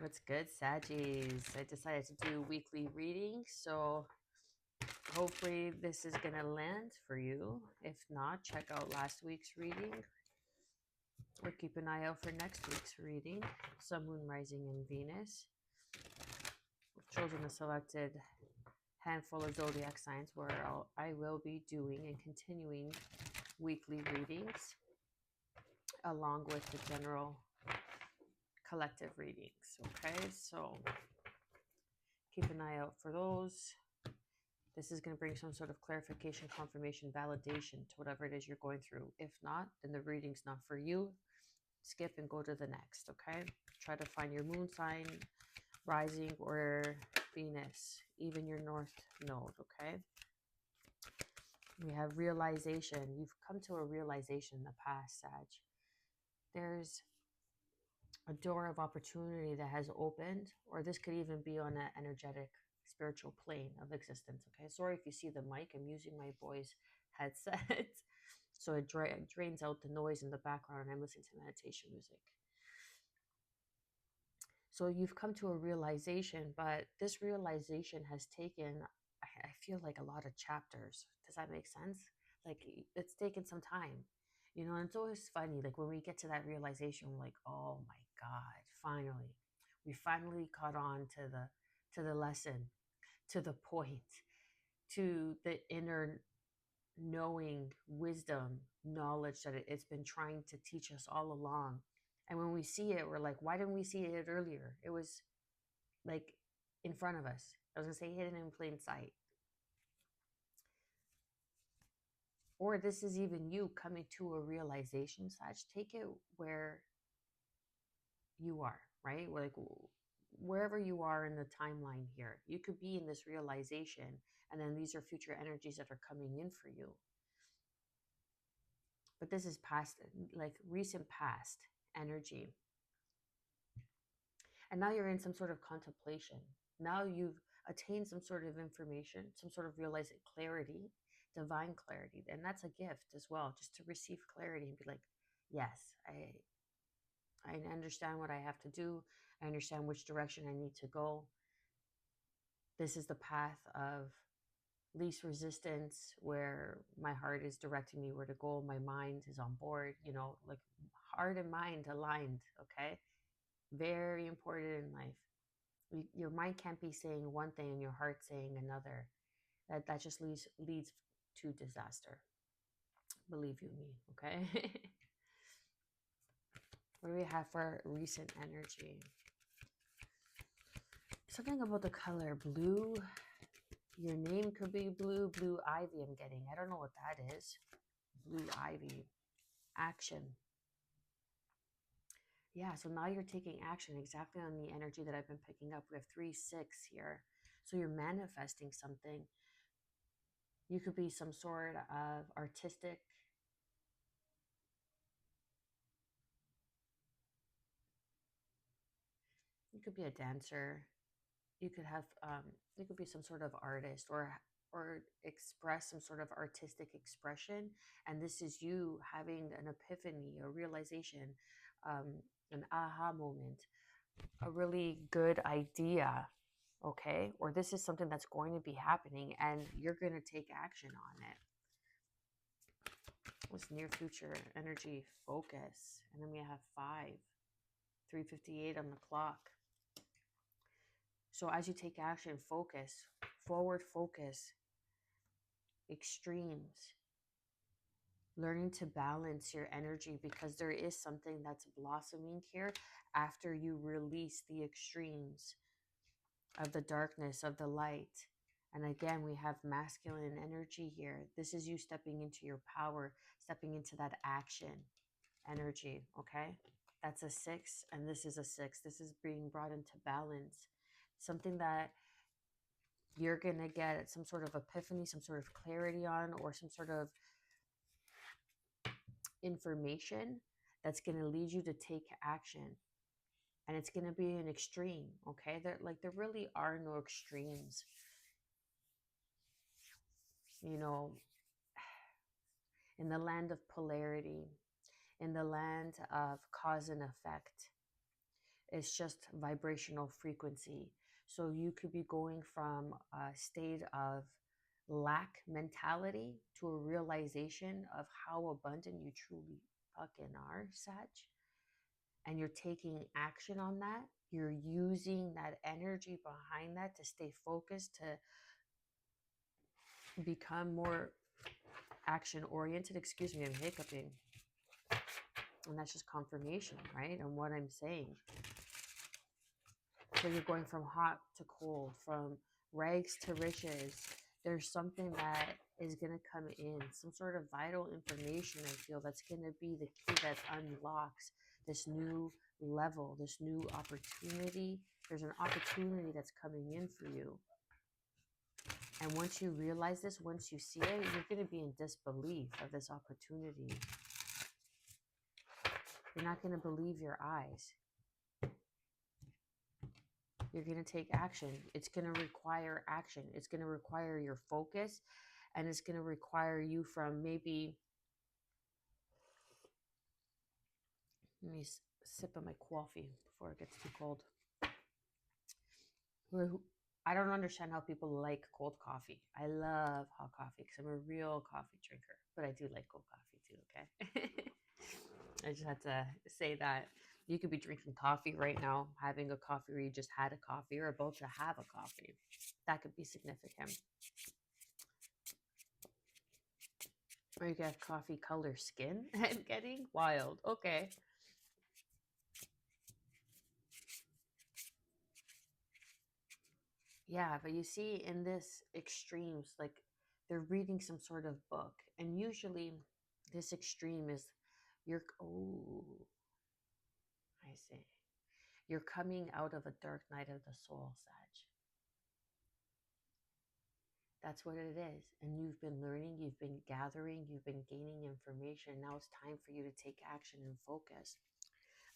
What's good, Saggies? I decided to do weekly readings, so hopefully this is going to land for you. If not, check out last week's reading or keep an eye out for next week's reading. Sun, Moon, Rising, and Venus. I've chosen a selected handful of zodiac signs where I will be doing and continuing weekly readings along with the general collective readings. Okay, so keep an eye out for those. This is going to bring some sort of clarification, confirmation, validation to whatever it is you're going through. If not, then the reading's not for you. Skip and go to the next, okay? Try to find your moon sign, rising, or Venus, even your north node, okay? We have realization. You've come to a realization in the past, Sag. There's a door of opportunity that has opened, or this could even be on an energetic spiritual plane of existence. Okay, sorry if you see the mic, I'm using my boy's headset so it drains out the noise in the background and I'm listening to meditation music. So you've come to a realization, but this realization has taken, I feel like, a lot of chapters. Does that make sense? Like, it's taken some time, and it's always funny, like when we get to that realization, we're like, oh my God, finally, we finally caught on to the lesson, to the point, to the inner knowing, wisdom, knowledge that it's been trying to teach us all along. And when we see it, we're like, why didn't we see it earlier? It was like in front of us. I was going to say hidden in plain sight. Or this is even you coming to a realization, Saj. Take it where you are, right? Like wherever you are in the timeline here. You could be in this realization, and then these are future energies that are coming in for you. But this is past, like recent past energy. And now you're in some sort of contemplation. Now you've attained some sort of information, some sort of realized clarity, divine clarity. And that's a gift as well, just to receive clarity and be like, yes, I understand what I have to do. I understand which direction I need to go. This is the path of least resistance, where my heart is directing me where to go. My mind is on board, like heart and mind aligned. Okay. Very important in life. Your mind can't be saying one thing and your heart saying another. That just leads to disaster. Believe you me, okay? What do we have for recent energy? Something about the color blue. Your name could be blue. Blue ivy I'm getting. I don't know what that is. Blue ivy. Action. Yeah, so now you're taking action exactly on the energy that I've been picking up. We have 3-6 here. So you're manifesting something. You could be some sort of artistic. You could be a dancer. You could have, you could be some sort of artist, or express some sort of artistic expression. And this is you having an epiphany, a realization, an aha moment, a really good idea. Okay. Or this is something that's going to be happening and you're going to take action on it. What's near future energy? Focus. And then we have 3:58 on the clock. So as you take action, focus, forward focus, extremes, learning to balance your energy, because there is something that's blossoming here after you release the extremes of the darkness, of the light. And again, we have masculine energy here. This is you stepping into your power, stepping into that action energy, okay? That's a 6, and this is a 6. This is being brought into balance. Something that you're going to get some sort of epiphany, some sort of clarity on, or some sort of information that's going to lead you to take action. And it's going to be an extreme, okay? There really are no extremes. In the land of polarity, in the land of cause and effect, It's just vibrational frequency. So you could be going from a state of lack mentality to a realization of how abundant you truly fucking are, Sag. And you're taking action on that. You're using that energy behind that to stay focused, to become more action oriented. Excuse me, I'm hiccuping. And that's just confirmation, right? And what I'm saying. So you're going from hot to cold, from rags to riches. There's something that is going to come in, some sort of vital information, I feel, that's going to be the key that unlocks this new level, this new opportunity. There's an opportunity that's coming in for you. And once you realize this, once you see it, you're going to be in disbelief of this opportunity. You're not going to believe your eyes. You're going to take action. It's going to require action. It's going to require your focus, and it's going to require you from maybe, let me sip of my coffee before it gets too cold. I don't understand how people like cold coffee. I love hot coffee because I'm a real coffee drinker, but I do like cold coffee too, okay? I just had to say that. You could be drinking coffee right now, having a coffee, or you just had a coffee, or about to have a coffee. That could be significant. Or you get coffee color skin. I'm getting wild. Okay. Yeah, but you see in this extremes, like they're reading some sort of book. And usually this extreme is oh, I see. You're coming out of a dark night of the soul, Sag. That's what it is. And you've been learning, you've been gathering, you've been gaining information. Now it's time for you to take action and focus.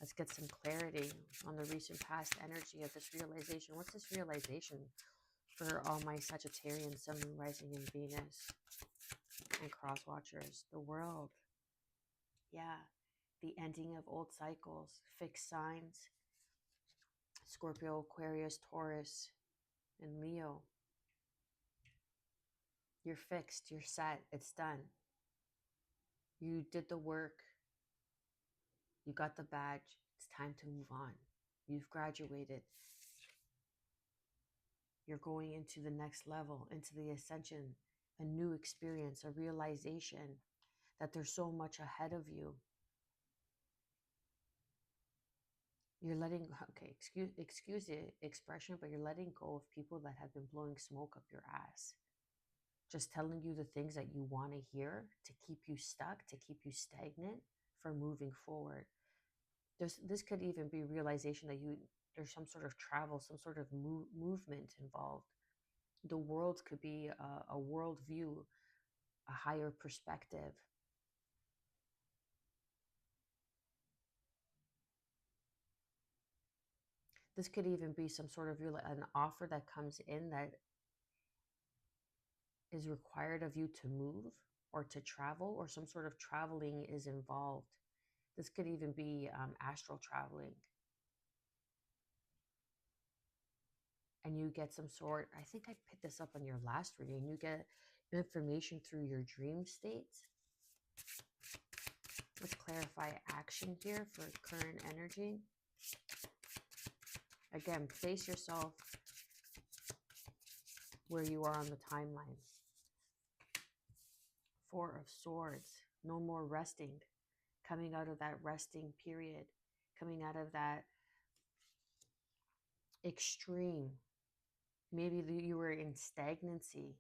Let's get some clarity on the recent past energy of this realization. What's this realization for all my Sagittarian, Sun, Moon, Rising, and Venus, and cross watchers? The world. Yeah. The ending of old cycles, fixed signs. Scorpio, Aquarius, Taurus, and Leo. You're fixed. You're set. It's done. You did the work. You got the badge. It's time to move on. You've graduated. You're going into the next level, into the ascension, a new experience, a realization that there's so much ahead of you. You're letting, okay, excuse the expression, but you're letting go of people that have been blowing smoke up your ass. Just telling you the things that you want to hear to keep you stuck, to keep you stagnant from moving forward. This could even be realization that there's some sort of travel, some sort of movement involved. The world could be a world view, a higher perspective. This could even be some sort of an offer that comes in that is required of you to move or to travel, or some sort of traveling is involved. This could even be astral traveling. And you get some sort, I think I picked this up on your last reading, you get information through your dream states. Let's clarify action here for current energy. Again, place yourself where you are on the timeline. Four of Swords, no more resting, coming out of that resting period, coming out of that extreme. Maybe you were in stagnancy.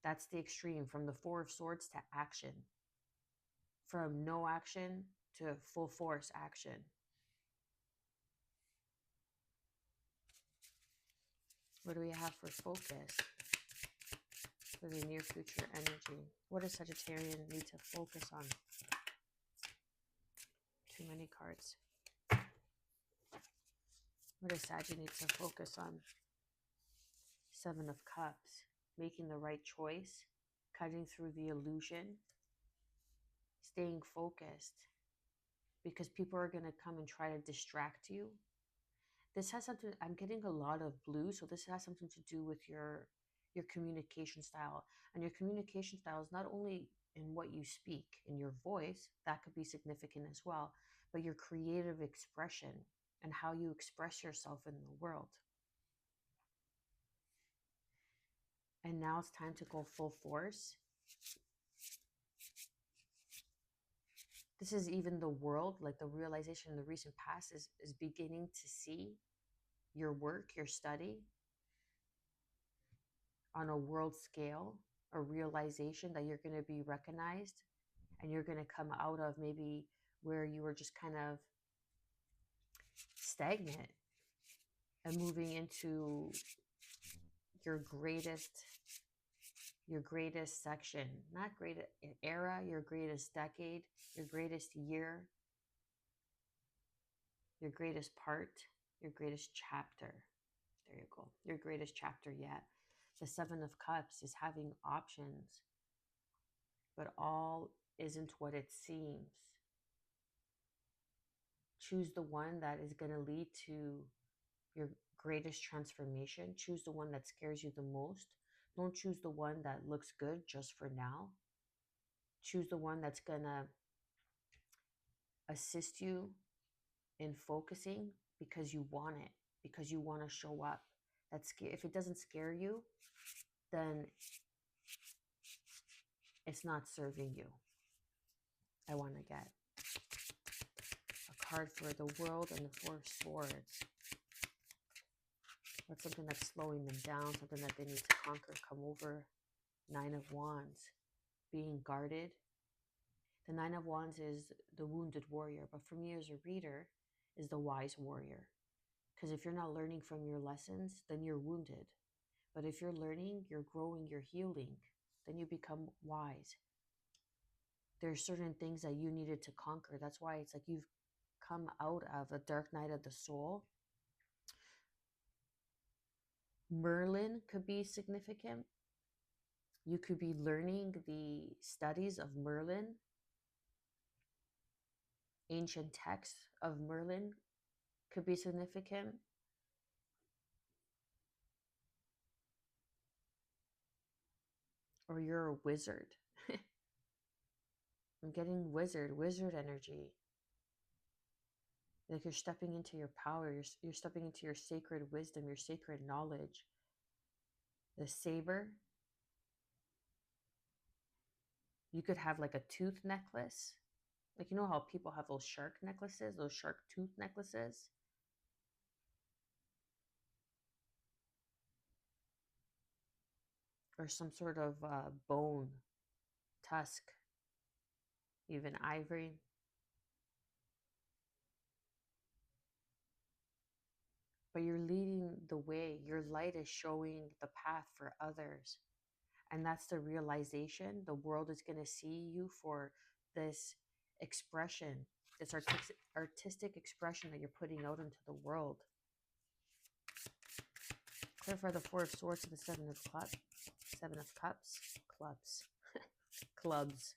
That's the extreme, from the Four of Swords to action, from no action to full force action. What do we have for focus for the near future energy? What does Sagittarian need to focus on? Too many cards. What does Sagittarius need to focus on? Seven of Cups. Making the right choice. Cutting through the illusion. Staying focused. because people are going to come and try to distract you. This has something, I'm getting a lot of blue, so this has something to do with your communication style. And your communication style is not only in what you speak, in your voice, that could be significant as well, but your creative expression and how you express yourself in the world. And now it's time to go full force. This is even the world, like the realization in the recent past is beginning to see your work, your study on a world scale, a realization that you're going to be recognized and you're going to come out of maybe where you were just kind of stagnant and moving into your greatest section, not greatest era, your greatest decade, your greatest year, your greatest part, your greatest chapter. There you go. Your greatest chapter yet. The Seven of Cups is having options, but all isn't what it seems. Choose the one that is going to lead to your greatest transformation. Choose the one that scares you the most. Don't choose the one that looks good just for now. Choose the one that's going to assist you in focusing because you want it, because you want to show up. If it doesn't scare you, then it's not serving you. I want to get a card for the World and the Four of Swords. What's something that's slowing them down, something that they need to conquer, come over? Nine of Wands, being guarded. The Nine of Wands is the wounded warrior, but for me as a reader, is the wise warrior. Because if you're not learning from your lessons, then you're wounded. But if you're learning, you're growing, you're healing, then you become wise. There's certain things that you needed to conquer. That's why it's like you've come out of a dark night of the soul. Merlin could be significant. You could be learning the studies of Merlin. Ancient texts of Merlin could be significant. Or you're a wizard. I'm getting wizard energy. Like you're stepping into your power. You're stepping into your sacred wisdom, your sacred knowledge. The saber. You could have like a tooth necklace. Like, you know how people have those shark necklaces, those shark tooth necklaces? Or some sort of bone, tusk, even ivory. But you're leading the way. Your light is showing the path for others. And that's the realization. The world is going to see you for this expression, this artistic expression that you're putting out into the world. Clarify the Four of Swords and the Seven of Cups. Seven of Cups. Clubs.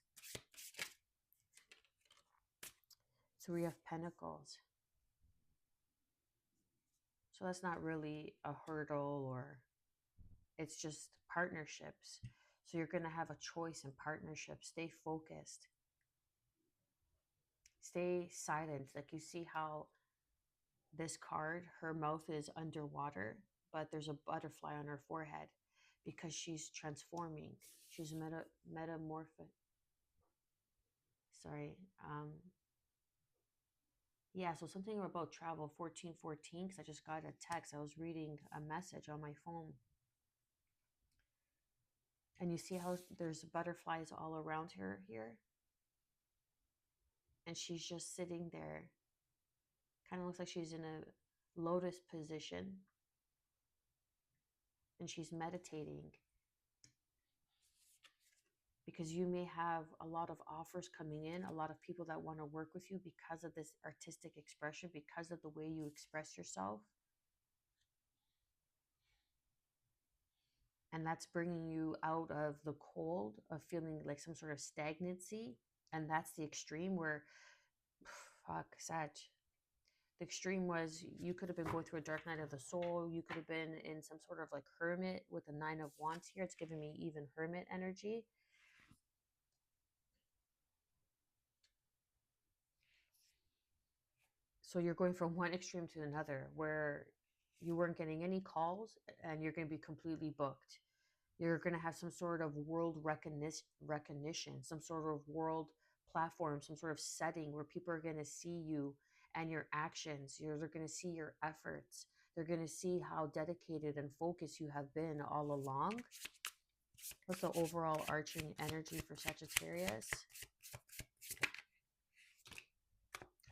Three of Pentacles. So that's not really a hurdle, or it's just partnerships. So you're going to have a choice in partnerships. Stay focused. Stay silent. Like you see how this card, her mouth is underwater, but there's a butterfly on her forehead because she's transforming. She's metamorphic. Sorry. Yeah, so something about travel, 1414, because I just got a text. I was reading a message on my phone. And you see how there's butterflies all around her here? And she's just sitting there. Kind of looks like she's in a lotus position. And she's meditating. Because you may have a lot of offers coming in, a lot of people that want to work with you because of this artistic expression, because of the way you express yourself. And that's bringing you out of the cold of feeling like some sort of stagnancy. And that's the extreme where Fuck, Sag. The extreme was you could have been going through a dark night of the soul. You could have been in some sort of like hermit with the 9 of Wands here. It's giving me even hermit energy. So you're going from one extreme to another where you weren't getting any calls and you're going to be completely booked. You're going to have some sort of world recognition, some sort of world platform, some sort of setting where people are going to see you and your actions. They're going to see your efforts. They're going to see how dedicated and focused you have been all along. What's the overall arching energy for Sagittarius?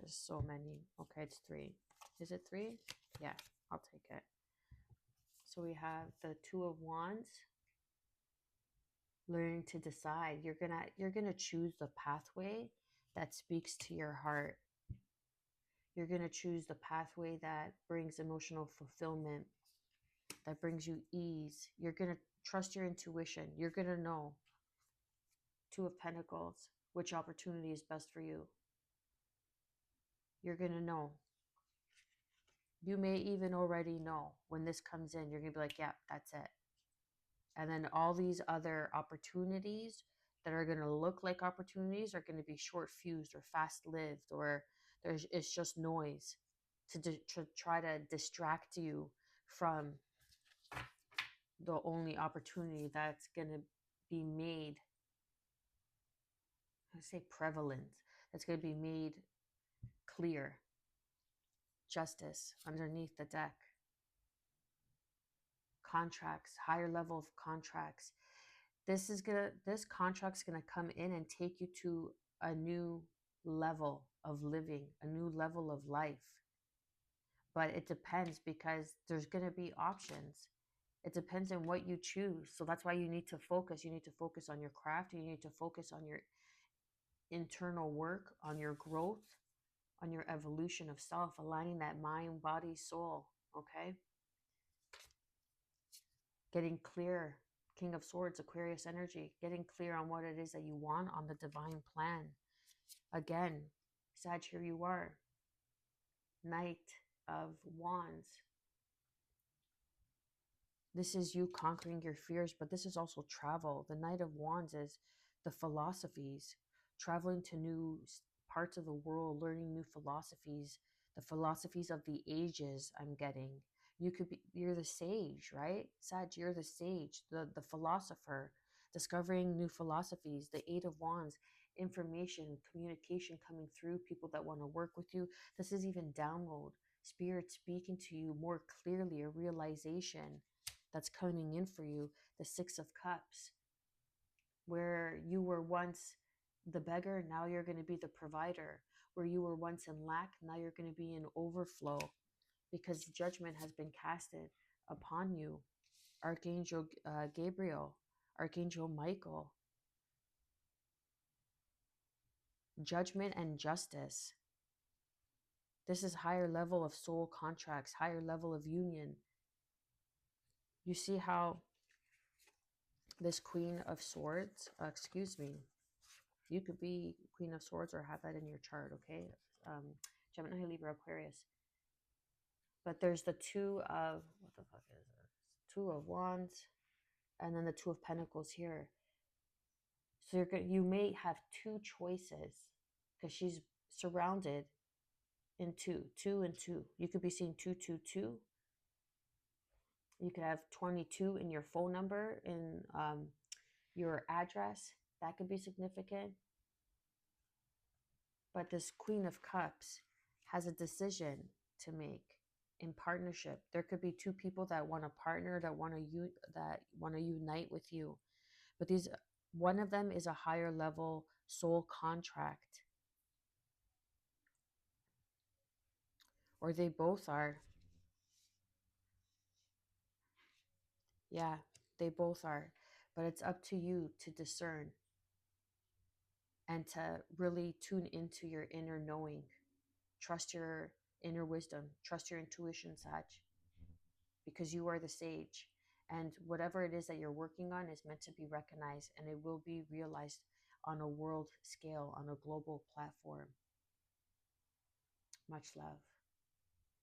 There's so many. Okay, it's 3. Is it 3? Yeah, I'll take it. So we have the 2 of Wands. Learning to decide. You're gonna choose the pathway that speaks to your heart. You're gonna choose the pathway that brings emotional fulfillment, that brings you ease. You're gonna trust your intuition. You're gonna know. 2 of Pentacles, which opportunity is best for you. You're gonna know. You may even already know when this comes in. You're gonna be like, yeah, that's it. And then all these other opportunities that are going to look like opportunities are going to be short fused or fast lived, or it's just noise to try to distract you from the only opportunity that's going to be made, I say prevalent, that's going to be made clear. Justice underneath the deck. Contracts, higher level of contracts. This contract's gonna come in and take you to a new level of living, a new level of life. But it depends, because there's gonna be options. It depends on what you choose. So that's why you need to focus. You need to focus on your craft. You need to focus on your internal work, on your growth, on your evolution of self, aligning that mind, body, soul. Okay? Getting clear. King of Swords, Aquarius energy, getting clear on what it is that you want on the divine plan. Again, Sag, here you are. Knight of Wands. This is you conquering your fears, but this is also travel. The Knight of Wands is the philosophies, traveling to new parts of the world, learning new philosophies, the philosophies of the ages. I'm getting. You're the sage, right? Sag, you're the sage, the philosopher, discovering new philosophies. The 8 of Wands, information, communication coming through, people that want to work with you. This is even download, spirit speaking to you more clearly, a realization that's coming in for you. The 6 of Cups, where you were once the beggar, now you're going to be the provider. Where you were once in lack, now you're going to be in overflow, because judgment has been casted upon you. Archangel Gabriel, Archangel Michael. Judgment and justice. This is higher level of soul contracts, higher level of union. You see how this Queen of Swords, excuse me, you could be Queen of Swords or have that in your chart, okay? Gemini, Libra, Aquarius. But there's the what the fuck is this? 2 of Wands, and then the 2 of Pentacles here. So you may have 2 choices, because she's surrounded in 2 and 2. You could be seeing 222. You could have 22 in your phone number, in your address. That could be significant. But this Queen of Cups has a decision to make in partnership. There could be 2 people that want to partner, that want to unite with you. But one of them is a higher level soul contract. Or they both are. Yeah, they both are. But it's up to you to discern and to really tune into your inner knowing. Trust your inner wisdom. Trust your intuition, Sag, because you are the sage. And whatever it is that you're working on is meant to be recognized, and it will be realized on a world scale, on a global platform. Much love.